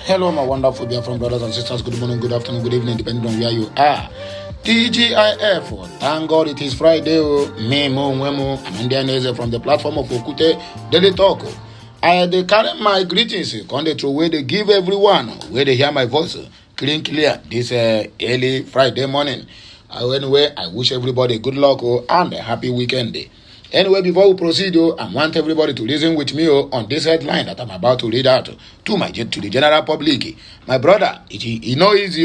Hello, my wonderful Biafran brothers and sisters. Good morning, good afternoon, good evening, depending on where you are. TGIF, thank God it is Friday. Memo, Wemo, Amandianese from the platform of Okute Daily Talk. I carry my greetings, on the true way they give everyone, where they hear my voice, clear this early Friday morning. Anyway, I wish everybody good luck and a happy weekend. Anyway, before we proceed, I want everybody to listen with me on this headline that I'm about to read out to the general public. My brother, it no easy,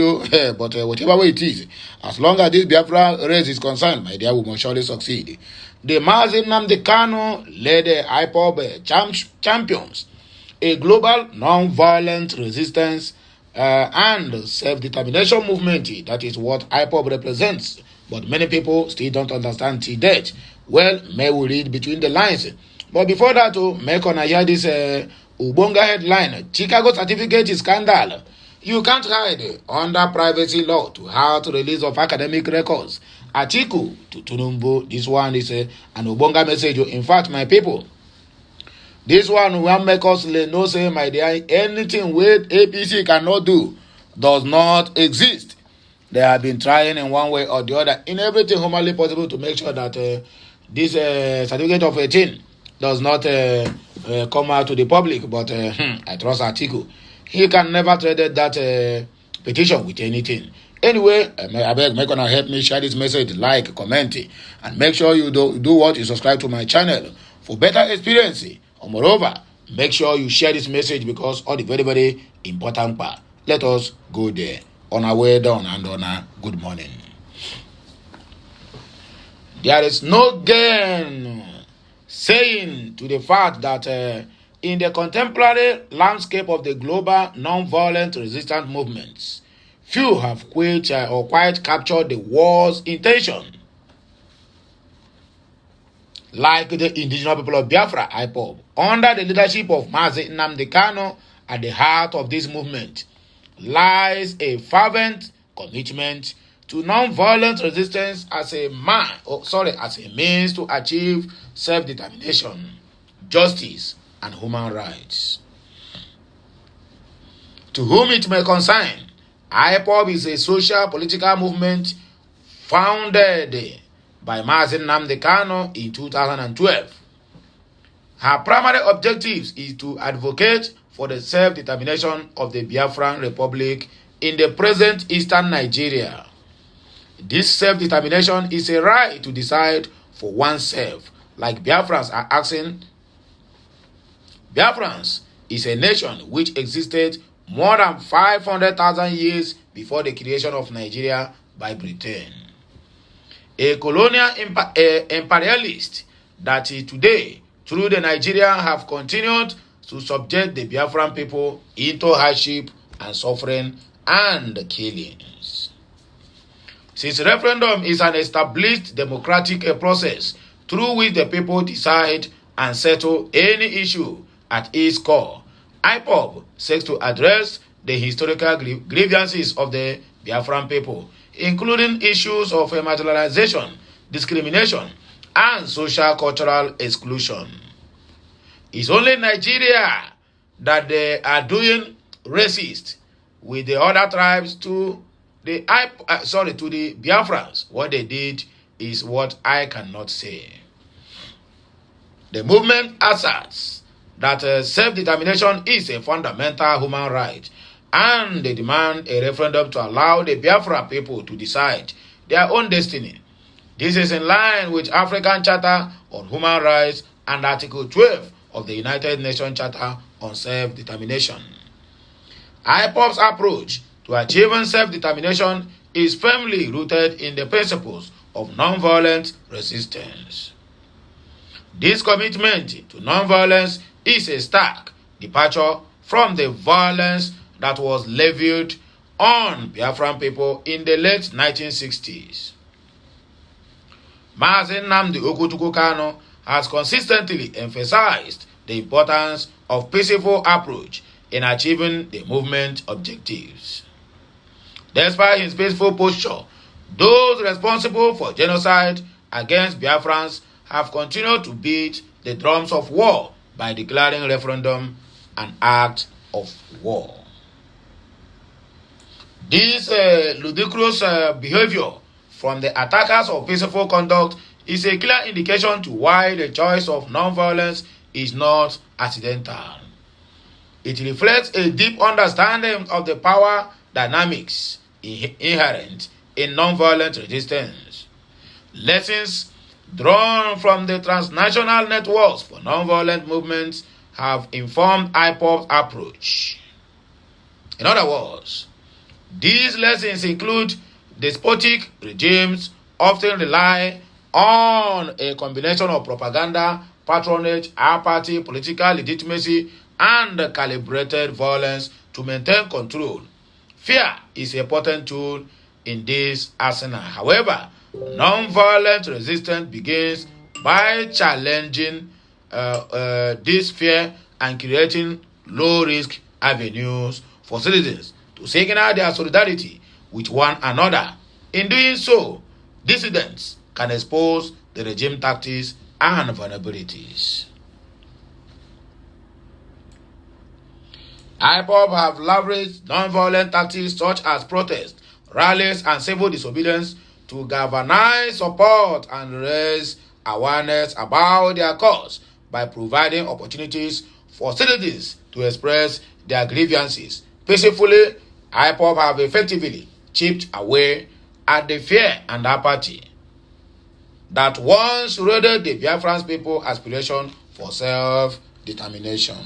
but whatever way it is, as long as this Biafra race is concerned, my dear, we must surely succeed. The Mazi Nnamdi Kanu led the IPOB champions, a global non-violent resistance and self-determination movement. That is what IPOB represents. But many people still don't understand till date. Well, may we read between the lines. But before that, make on hear this Ubonga headline. Chicago certificate scandal. You can't hide under privacy law to how to release of academic records. Atiku to Tunumbu. This one is an Ubonga message. In fact, my people, this one will make us know, say, my dear, anything with APC cannot do does not exist. They have been trying in one way or the other, in everything humanly possible, to make sure that this certificate of 18 does not come out to the public. But I trust Atiku. He can never trade that petition with anything. Anyway, I beg, make gonna help me share this message, like, comment, and make sure you do what you subscribe to my channel for better experience. Or moreover, make sure you share this message because all the very, very important part. Let us go there. On our way down and on a good morning. There is no gain saying to the fact that in the contemporary landscape of the global non-violent resistance movements, few have quite captured the war's intention. Like the indigenous people of Biafra, IPOB, under the leadership of Mazi Nnamdi Kanu, at the heart of this movement lies a fervent commitment to non-violent resistance as a means to achieve self-determination, justice, and human rights. To whom it may concern, IPOB is a social political movement founded by Mazi Nnamdi Kanu in 2012. Her primary objectives is to advocate for the self-determination of the Biafran Republic in the present eastern Nigeria. This self-determination is a right to decide for oneself, like Biafrans are asking. Biafrans is a nation which existed more than 500,000 years before the creation of Nigeria by Britain. A colonial imperialist that today, through the Nigerian, have continued to subject the Biafran people into hardship and suffering and killings. Since referendum is an established democratic process through which the people decide and settle any issue at its core, IPOB seeks to address the historical grievances of the Biafran people, including issues of marginalization, discrimination, and social cultural exclusion. It's only Nigeria that they are doing racist with the other tribes to the Biafrans. What they did is what I cannot say. The movement asserts that self-determination is a fundamental human right, and they demand a referendum to allow the Biafra people to decide their own destiny. This is in line with African Charter on Human Rights and Article 12 of the United Nations Charter on Self-Determination. IPOB's approach to achieving self-determination is firmly rooted in the principles of non-violent resistance. This commitment to non-violence is a stark departure from the violence that was levied on Biafran people in the late 1960s. Mazi Nnamdi Kanu has consistently emphasized the importance of peaceful approach in achieving the movement objectives. Despite his peaceful posture, those responsible for genocide against Biafrans have continued to beat the drums of war by declaring referendum an act of war. This ludicrous behavior from the attackers of peaceful conduct is a clear indication to why the choice of non-violence is not accidental. It reflects a deep understanding of the power dynamics inherent in non-violent resistance. Lessons drawn from the transnational networks for non-violent movements have informed IPOB's approach. In other words, these lessons include despotic regimes often rely on a combination of propaganda, patronage, apathy, political legitimacy, and calibrated violence to maintain control. Fear is a potent tool in this arsenal. However, non-violent resistance begins by challenging this fear and creating low-risk avenues for citizens to signal their solidarity with one another. In doing so, dissidents can expose the regime tactics and vulnerabilities. IPOB have leveraged non-violent tactics such as protests, rallies, and civil disobedience to galvanize support and raise awareness about their cause by providing opportunities for citizens to express their grievances peacefully. IPOB have effectively chipped away at the fear and apathy that once eroded the Biafran people's aspiration for self-determination.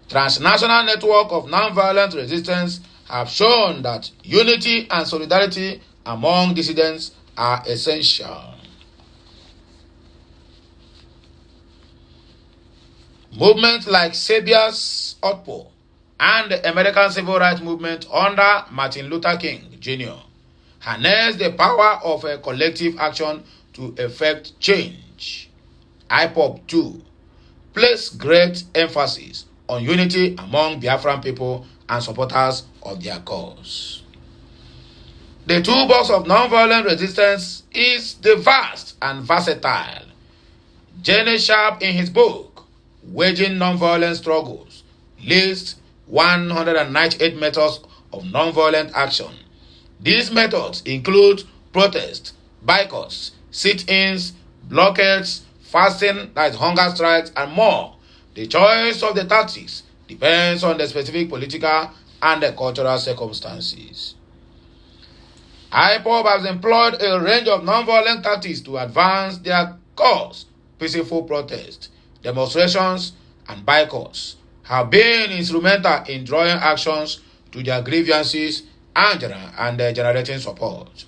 Transnational network of non-violent resistance have shown that unity and solidarity among dissidents are essential. Movements like Serbia's IPOB and the American Civil Rights Movement under Martin Luther King Jr. harness the power of a collective action to effect change. IPOB too place great emphasis on unity among Biafran people and supporters of their cause. The toolbox of nonviolent resistance is the vast and versatile. Jenny Sharp, in his book, Waging Nonviolent Struggles, lists 198 methods of nonviolent action. These methods include protest, boycotts, sit-ins, blockades, fasting, that is hunger strikes, and more. The choice of the tactics depends on the specific political and the cultural circumstances. IPOB has employed a range of nonviolent tactics to advance their cause. Peaceful protests, demonstrations, and boycotts have been instrumental in drawing actions to their grievances and generating support.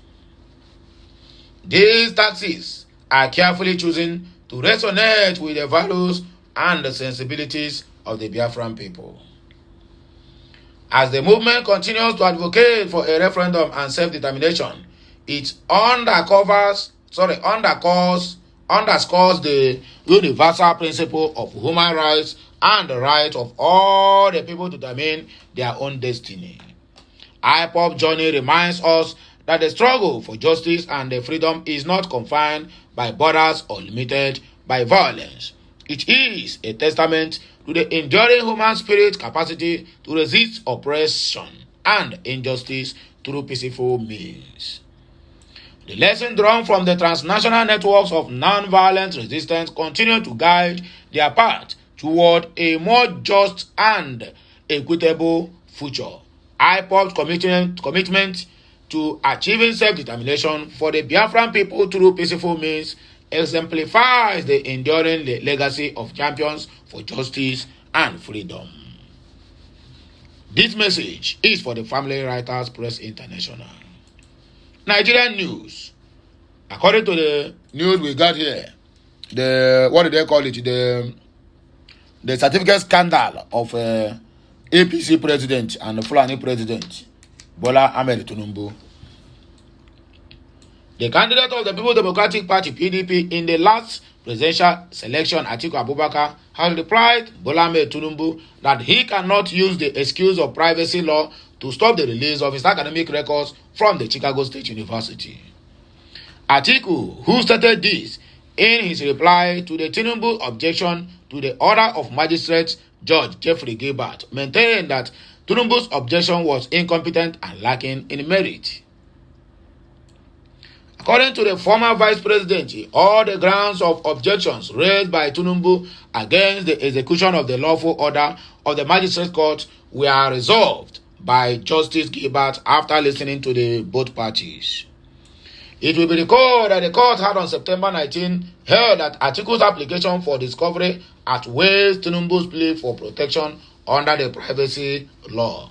These tactics are carefully chosen to resonate with the values and the sensibilities of the Biafran people. As the movement continues to advocate for a referendum and self-determination, it underscores the universal principle of human rights and the right of all the people to determine their own destiny. IPOB journey reminds us that the struggle for justice and the freedom is not confined by borders or limited by violence. It is a testament to the enduring human spirit capacity to resist oppression and injustice through peaceful means. The lesson drawn from the transnational networks of non-violent resistance continue to guide their path toward a more just and equitable future. IPOB's commitment to achieving self-determination for the Biafran people through peaceful means exemplifies the enduring legacy of champions for justice and freedom. This message is for the Family Writers Press International. Nigerian news. According to the news we got here, what do they call it? The certificate scandal of APC president and the Fulani president, Bola Ahmed Tinubu. The candidate of the People Democratic Party, PDP, in the last presidential selection, Atiku Abubakar, has replied Bola Ahmed Tinubu that he cannot use the excuse of privacy law to stop the release of his academic records from the Chicago State University. Atiku, who stated this in his reply to the Tinubu objection to the order of Magistrate Judge Jeffrey Gilbert, maintained that Tinubu's objection was incompetent and lacking in merit. According to the former vice president, all the grounds of objections raised by Tinubu against the execution of the lawful order of the magistrate court were resolved by Justice Gilbert after listening to the both parties. It will be recalled that the court had on September 19 held that Atiku's application for discovery outweighs Tinubu's plea for protection under the privacy law.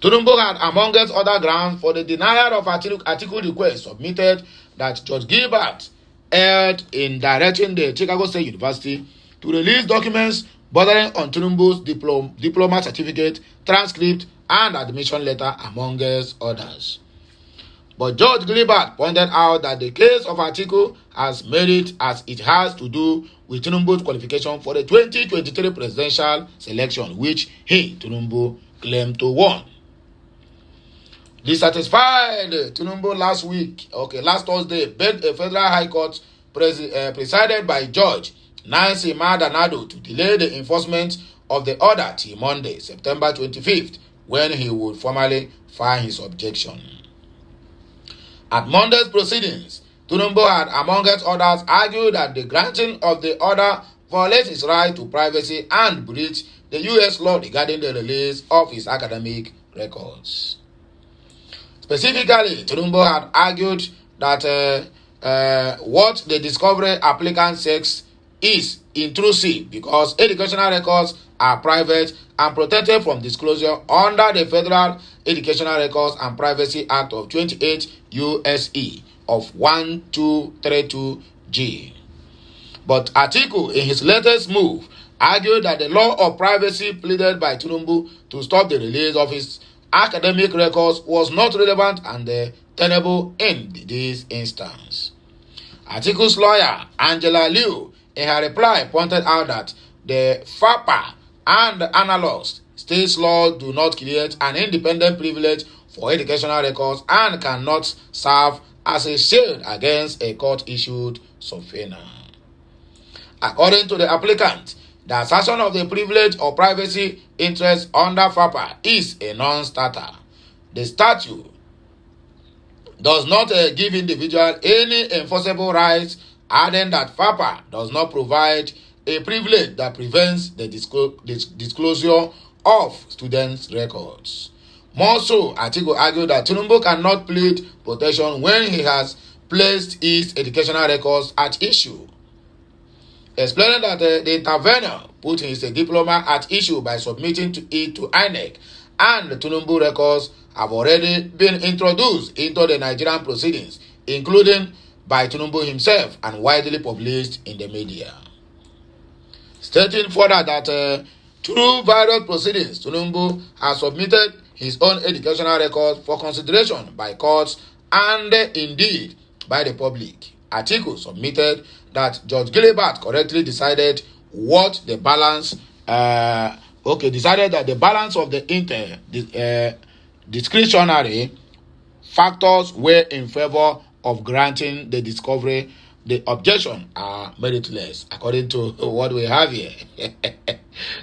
Tinubu had, amongst other grounds, for the denial of Atiku's request submitted that Judge Gilbert erred in directing the Chicago State University to release documents bordering on Tinubu's diploma certificate, transcript, and admission letter, amongst others. But Judge Gilbert pointed out that the case of Atiku has merit as it has to do with Tinubu's qualification for the 2023 presidential selection, which he, Tinubu, claimed to won. Dissatisfied, Tinubu last Thursday, begged a federal high court presided by Judge Nancy Maldonado to delay the enforcement of the order till Monday, September 25th, when he would formally file his objection. At Monday's proceedings, Tinubu had, amongst others, argued that the granting of the order violates his right to privacy and breach the U.S. law regarding the release of his academic records. Specifically, Tinubu had argued that what the discovery applicant says is intrusive because educational records are private and protected from disclosure under the Federal Educational Records and Privacy Act of 28 U.S.C. of 1232G. But Atiku, in his latest move, argued that the law of privacy pleaded by Tinubu to stop the release of his academic records was not relevant and tenable in this instance. Atiku's lawyer, Angela Liu, in her reply, pointed out that the FAPA and analogs states laws do not create an independent privilege for educational records and cannot serve as a shield against a court-issued subpoena. According to the applicant, the assertion of the privilege or privacy interest under FAPA is a non-starter. The statute does not give individual any enforceable rights, adding that FAPA does not provide a privilege that prevents the disclosure of students' records. More so, Atiku argued that Tinubu cannot plead protection when he has placed his educational records at issue, explaining that the intervener put his diploma at issue by submitting it to INEC, and the Tinubu records have already been introduced into the Nigerian proceedings, including by Tinubu himself and widely published in the media. Stating further that through various proceedings, Tinubu has submitted his own educational records for consideration by courts and indeed by the public. Atiku submitted that Judge Gilbert correctly decided that the balance of the discretionary factors were in favor of granting the discovery. The objection are meritless. According to what we have here,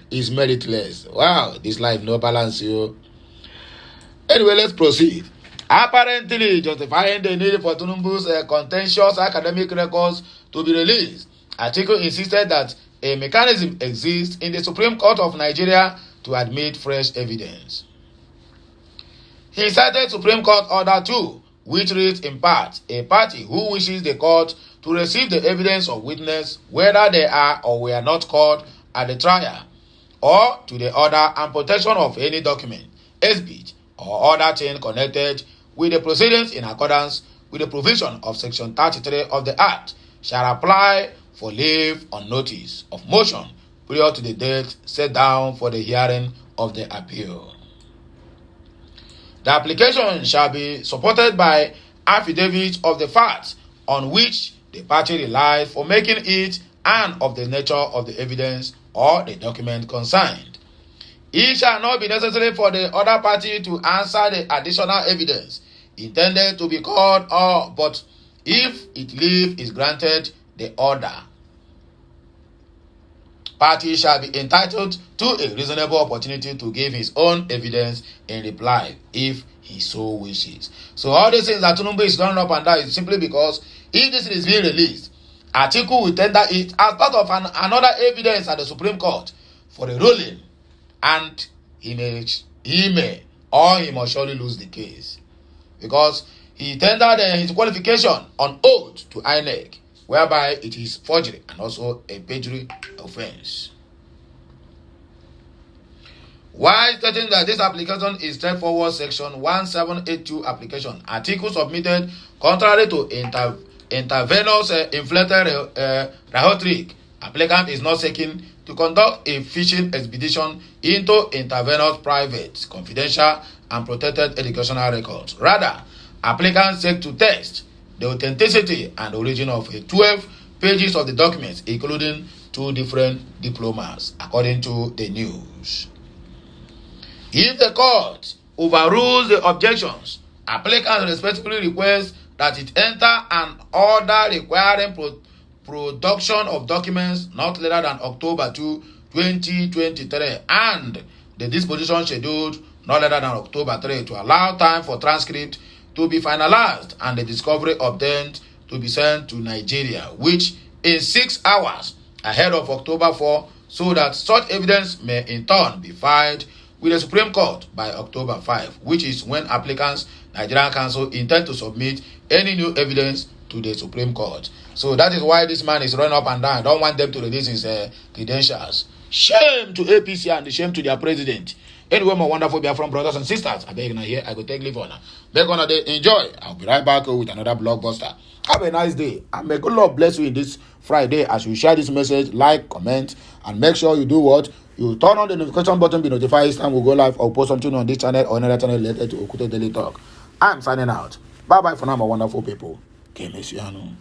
is meritless. Wow, this life no balance, you. Anyway, let's proceed. Apparently justifying the need for Tinubu's contentious academic records to be released, Atiku insisted that a mechanism exists in the Supreme Court of Nigeria to admit fresh evidence. He cited Supreme Court Order 2, which reads in part, a party who wishes the court to receive the evidence of witness, whether they are or were not called at the trial, or to the order and protection of any document, exhibit, or other thing connected with the proceedings in accordance with the provision of Section 33 of the Act, shall apply for leave on notice of motion prior to the date set down for the hearing of the appeal. The application shall be supported by affidavit of the facts on which the party relies for making it and of the nature of the evidence or the document concerned. It shall not be necessary for the other party to answer the additional evidence intended to be called, but if its leave is granted, the order. party shall be entitled to a reasonable opportunity to give his own evidence in reply if he so wishes. So all these things that Tinubu is running up and down is simply because if this is being released, Atiku will tender it as part of another evidence at the Supreme Court for a ruling, and he may or he must surely lose the case because he tendered his qualification on oath to INEC, whereby it is forgery and also a perjury offense. While stating that this application is straightforward, Section 1782 application, Atiku submitted contrary to intervenors inflated rhetoric. Applicant is not seeking to conduct a fishing expedition into intervenors' private, confidential, and protected educational records. Rather, applicants seek to test the authenticity and origin of 12 pages of the documents, including 2 different diplomas, according to the news. If the court overrules the objections, applicants respectfully request that it enter an order requiring production of documents not later than October 2, 2023, and the disposition scheduled not later than October 3 to allow time for transcript to be finalized and the discovery obtained to be sent to Nigeria, which in 6 hours ahead of October 4, so that such evidence may in turn be filed with the Supreme Court by October 5, which is when applicants Nigerian Council intend to submit any new evidence to the Supreme Court. So that is why this man is running up and down. I don't want them to release his credentials. Shame to APC and shame to their president. Anyway, my wonderful BIAFRAN brothers and sisters, I beg you here, I go take leave on. Beg on day, enjoy. I'll be right back with another blockbuster. Have a nice day, and may good Lord bless you in this Friday as you share this message, like, comment, and make sure you do what? You turn on the notification button, be notified each time we go live or post something on this channel or another channel related to Okute Daily Talk. I'm signing out. Bye-bye for now, my wonderful people. Que mesiano.